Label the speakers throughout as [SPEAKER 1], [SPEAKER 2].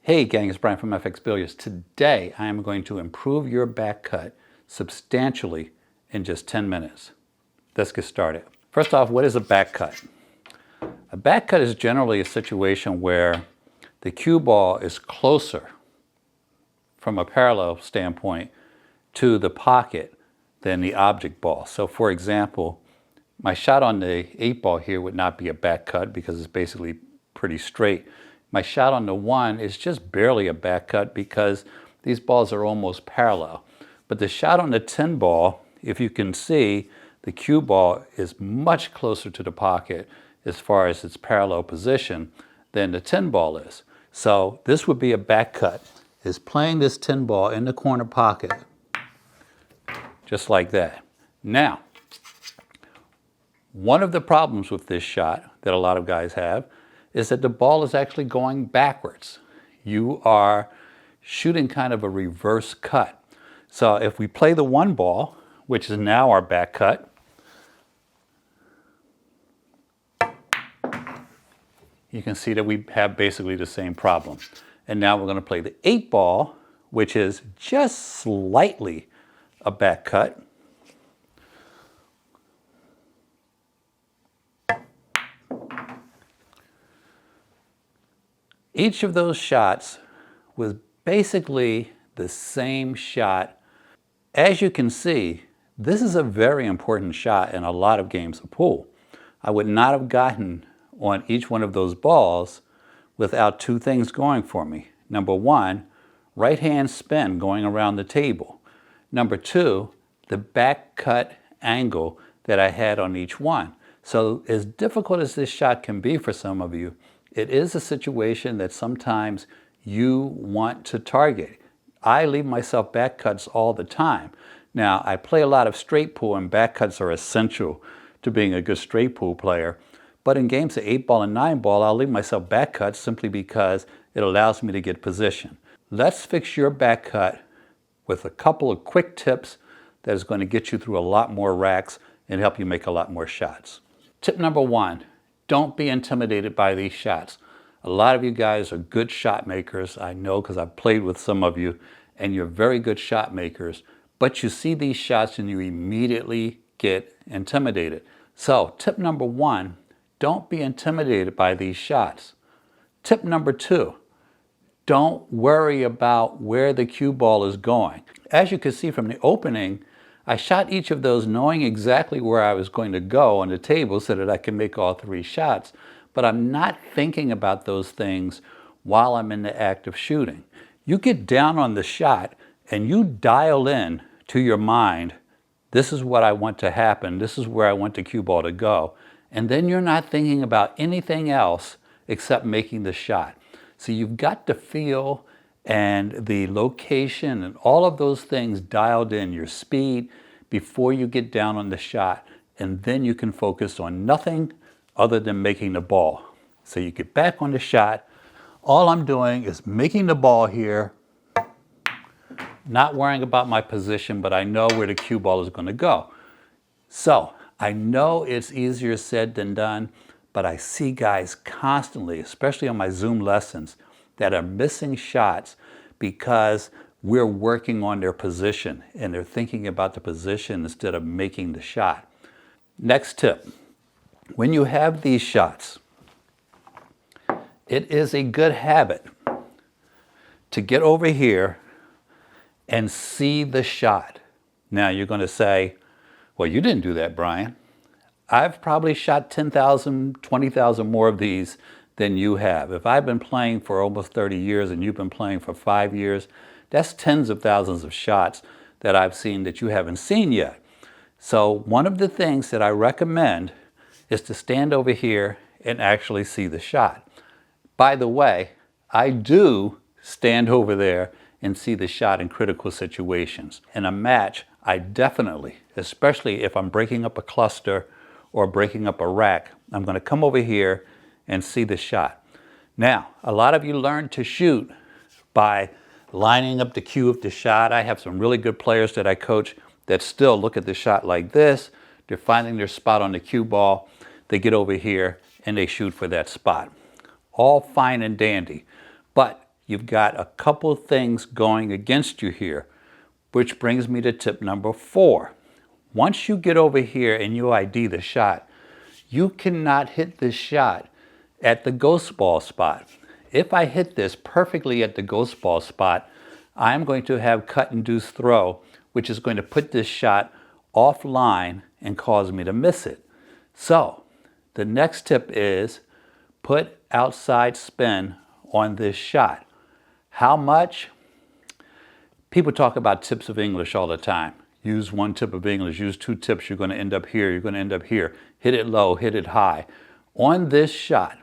[SPEAKER 1] Hey gang, it's Bryan from FXBilliards. Today I am going to improve your back cut substantially in just 10 minutes. Let's get started. First off, what is a back cut? A back cut is generally a situation where the cue ball is closer from a parallel standpoint to the pocket than the object ball. So for example, my shot on the 8 ball here would not be a back cut because it's basically pretty straight. My shot on the 1 is just barely a back cut because these balls are almost parallel. But the shot on the 10 ball, if you can see, the cue ball is much closer to the pocket as far as its parallel position than the 10 ball is. So this would be a back cut, is playing this 10 ball in the corner pocket, just like that. Now, one of the problems with this shot that a lot of guys have is that the ball is actually going backwards. You are shooting kind of a reverse cut. So if we play the 1 ball, which is now our back cut, you can see that we have basically the same problem. And now we're going to play the 8 ball, which is just slightly a back cut. Each of those shots was basically the same shot. As you can see, this is a very important shot in a lot of games of pool. I would not have gotten on each one of those balls without 2 things going for me. Number 1, right hand spin going around the table. Number 2, the back cut angle that I had on each one. So as difficult as this shot can be for some of you, it is a situation that sometimes you want to target. I leave myself back cuts all the time. Now, I play a lot of straight pool, and back cuts are essential to being a good straight pool player. But in games of 8 ball and 9 ball, I'll leave myself back cuts simply because it allows me to get position. Let's fix your back cut with a couple of quick tips that is going to get you through a lot more racks and help you make a lot more shots. Tip number 1. Don't be intimidated by these shots. A lot of you guys are good shot makers. I know because I've played with some of you, and you're very good shot makers. But you see these shots and you immediately get intimidated. So tip number 1, don't be intimidated by these shots. Tip number 2, don't worry about where the cue ball is going. As you can see from the opening, I shot each of those knowing exactly where I was going to go on the table so that I can make all 3 shots, but I'm not thinking about those things while I'm in the act of shooting. You get down on the shot and you dial in to your mind, this is what I want to happen, this is where I want the cue ball to go, and then you're not thinking about anything else except making the shot. So you've got the feel and the location and all of those things dialed in, your speed, before you get down on the shot, and then you can focus on nothing other than making the ball. So you get back on the shot, all I'm doing is making the ball here, not worrying about my position, but I know where the cue ball is going to go. So I know it's easier said than done, but I see guys constantly, especially on my Zoom lessons, that are missing shots because we're working on their position and they're thinking about the position instead of making the shot. Next tip, when you have these shots, it is a good habit to get over here and see the shot. Now you're going to say, well, you didn't do that, Bryan. I've probably shot 10,000, 20,000 more of these than you have. If I've been playing for almost 30 years and you've been playing for 5 years, that's tens of thousands of shots that I've seen that you haven't seen yet. So one of the things that I recommend is to stand over here and actually see the shot. By the way, I do stand over there and see the shot in critical situations. In a match, I definitely, especially if I'm breaking up a cluster or breaking up a rack, I'm going to come over here and see the shot. Now, a lot of you learn to shoot by lining up the cue of the shot. I have some really good players that I coach that still look at the shot like this. They're finding their spot on the cue ball. They get over here and they shoot for that spot. All fine and dandy. But you've got a couple things going against you here, which brings me to tip number 4. Once you get over here and you ID the shot, you cannot hit this shot at the ghost ball spot. If I hit this perfectly at the ghost ball spot, I'm going to have cut-induced throw, which is going to put this shot offline and cause me to miss it. So the next tip is put outside spin on this shot. How much? People talk about tips of English all the time. Use 1 tip of English, use 2 tips, you're going to end up here, you're going to end up here. Hit it low, hit it high. On this shot,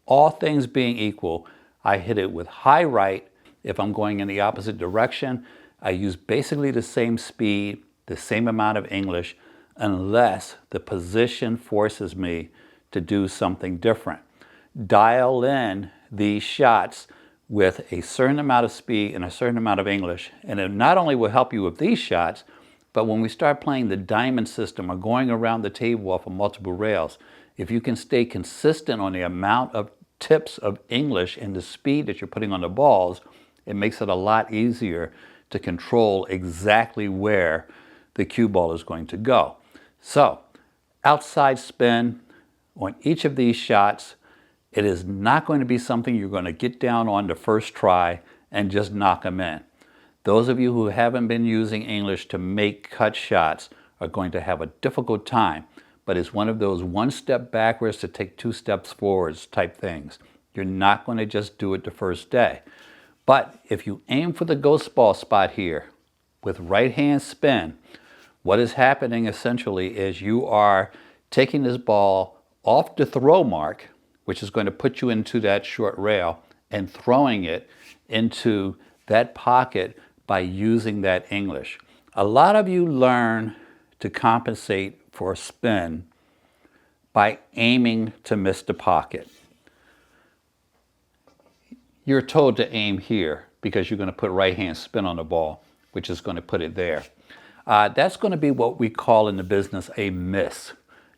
[SPEAKER 1] all things being equal, I hit it with high right. If I'm going in the opposite direction, I use basically the same speed, the same amount of English, unless the position forces me to do something different. Dial in these shots with a certain amount of speed and a certain amount of English, and it not only will help you with these shots, but when we start playing the diamond system or going around the table off of multiple rails, if you can stay consistent on the amount of tips of English and the speed that you're putting on the balls, it makes it a lot easier to control exactly where the cue ball is going to go. So, outside spin on each of these shots. It is not going to be something you're going to get down on the first try and just knock them in. Those of you who haven't been using English to make cut shots are going to have a difficult time, but it's one of those 1 step backwards to take 2 steps forwards type things. You're not going to just do it the first day. But if you aim for the ghost ball spot here with right hand spin, what is happening essentially is you are taking this ball off the throw mark, which is going to put you into that short rail, and throwing it into that pocket by using that English. A lot of you learn to compensate for spin by aiming to miss the pocket. You're told to aim here because you're going to put right hand spin on the ball, which is going to put it there. That's going to be what we call in the business a miss.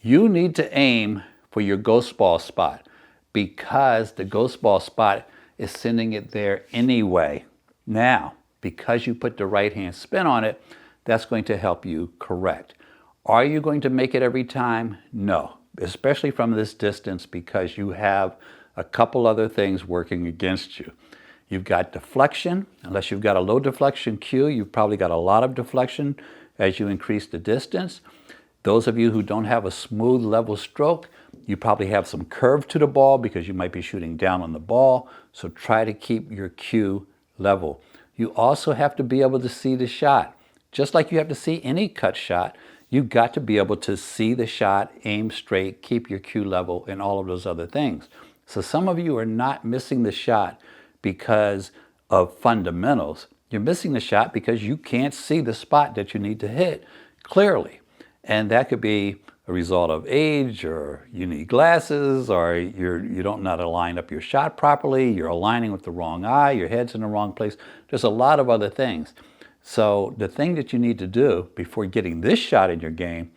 [SPEAKER 1] You need to aim for your ghost ball spot because the ghost ball spot is sending it there anyway. Now, because you put the right hand spin on it, that's going to help you correct. Are you going to make it every time? No, especially from this distance, because you have a couple other things working against you. You've got deflection. Unless you've got a low deflection cue, you've probably got a lot of deflection as you increase the distance. Those of you who don't have a smooth level stroke, you probably have some curve to the ball because you might be shooting down on the ball. So try to keep your cue level. You also have to be able to see the shot. Just like you have to see any cut shot, you've got to be able to see the shot, aim straight, keep your cue level, and all of those other things. So some of you are not missing the shot because of fundamentals. You're missing the shot because you can't see the spot that you need to hit clearly. And that could be a result of age, or you need glasses, or you don't know how to line up your shot properly, you're aligning with the wrong eye, your head's in the wrong place. There's a lot of other things. So the thing that you need to do before getting this shot in your game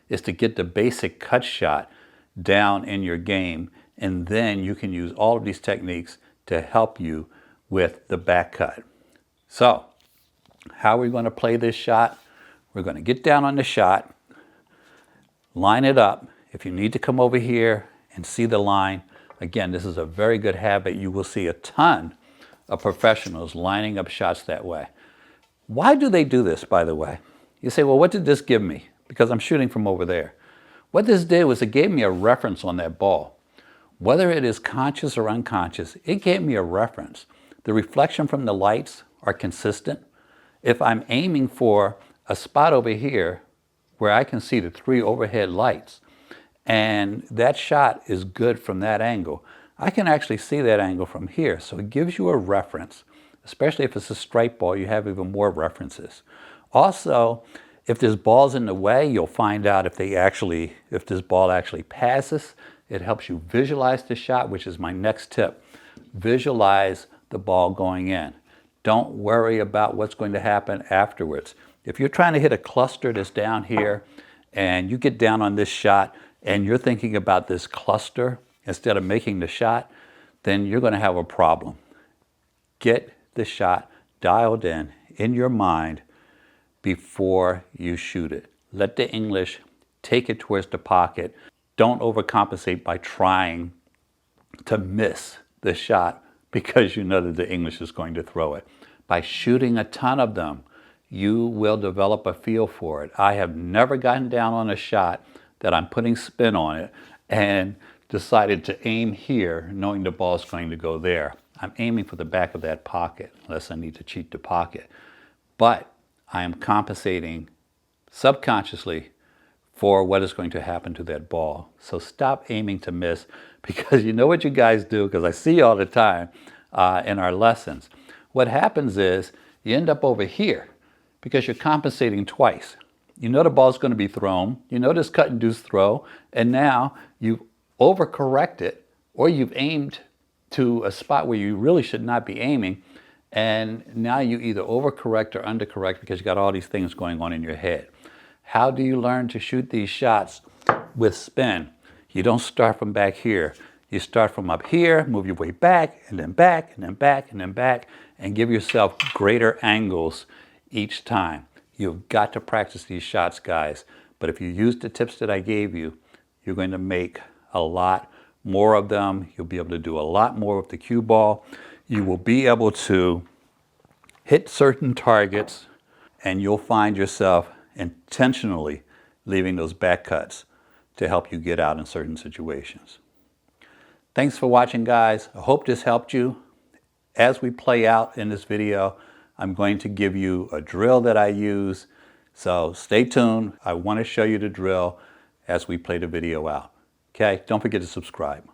[SPEAKER 1] is to get the basic cut shot down in your game, and then you can use all of these techniques to help you with the back cut. So, how are we going to play this shot? We're going to get down on the shot, line it up. If you need to come over here and see the line, again, this is a very good habit. You will see a ton of professionals lining up shots that way. Why do they do this, by the way? You say, well, what did this give me? Because I'm shooting from over there. What this did was it gave me a reference on that ball. Whether it is conscious or unconscious, it gave me a reference. The reflection from the lights are consistent. If I'm aiming for a spot over here where I can see the 3 overhead lights, and that shot is good from that angle, I can actually see that angle from here. So it gives you a reference. Especially if it's a straight ball, you have even more references. Also, if there's balls in the way, you'll find out if this ball actually passes. It helps you visualize the shot, which is my next tip. Visualize the ball going in. Don't worry about what's going to happen afterwards. If you're trying to hit a cluster that's down here and you get down on this shot and you're thinking about this cluster instead of making the shot, then you're going to have a problem. get the shot dialed in your mind before you shoot it. Let the English take it towards the pocket. Don't overcompensate by trying to miss the shot because you know that the English is going to throw it. By shooting a ton of them, you will develop a feel for it. I have never gotten down on a shot that I'm putting spin on it and decided to aim here knowing the ball is going to go there. I'm aiming for the back of that pocket unless I need to cheat the pocket. But I am compensating subconsciously for what is going to happen to that ball. So stop aiming to miss, because you know what you guys do, because I see you all the time in our lessons. What happens is you end up over here because you're compensating twice. You know the ball's going to be thrown, you know this cut and deuce throw, and now you've overcorrected, or you've aimed to a spot where you really should not be aiming, and now you either overcorrect or undercorrect because you got all these things going on in your head. How do you learn to shoot these shots with spin? You don't start from back here. You start from up here, move your way back, and then back, and then back, and then back, and give yourself greater angles each time. You've got to practice these shots, guys. But if you use the tips that I gave you, you're going to make a lot more of them. You'll be able to do a lot more with the cue ball. You will be able to hit certain targets, and you'll find yourself intentionally leaving those back cuts to help you get out in certain situations. Thanks for watching, guys. I hope this helped you. As we play out in this video, I'm going to give you a drill that I use. So stay tuned. I want to show you the drill as we play the video out. Okay, don't forget to subscribe.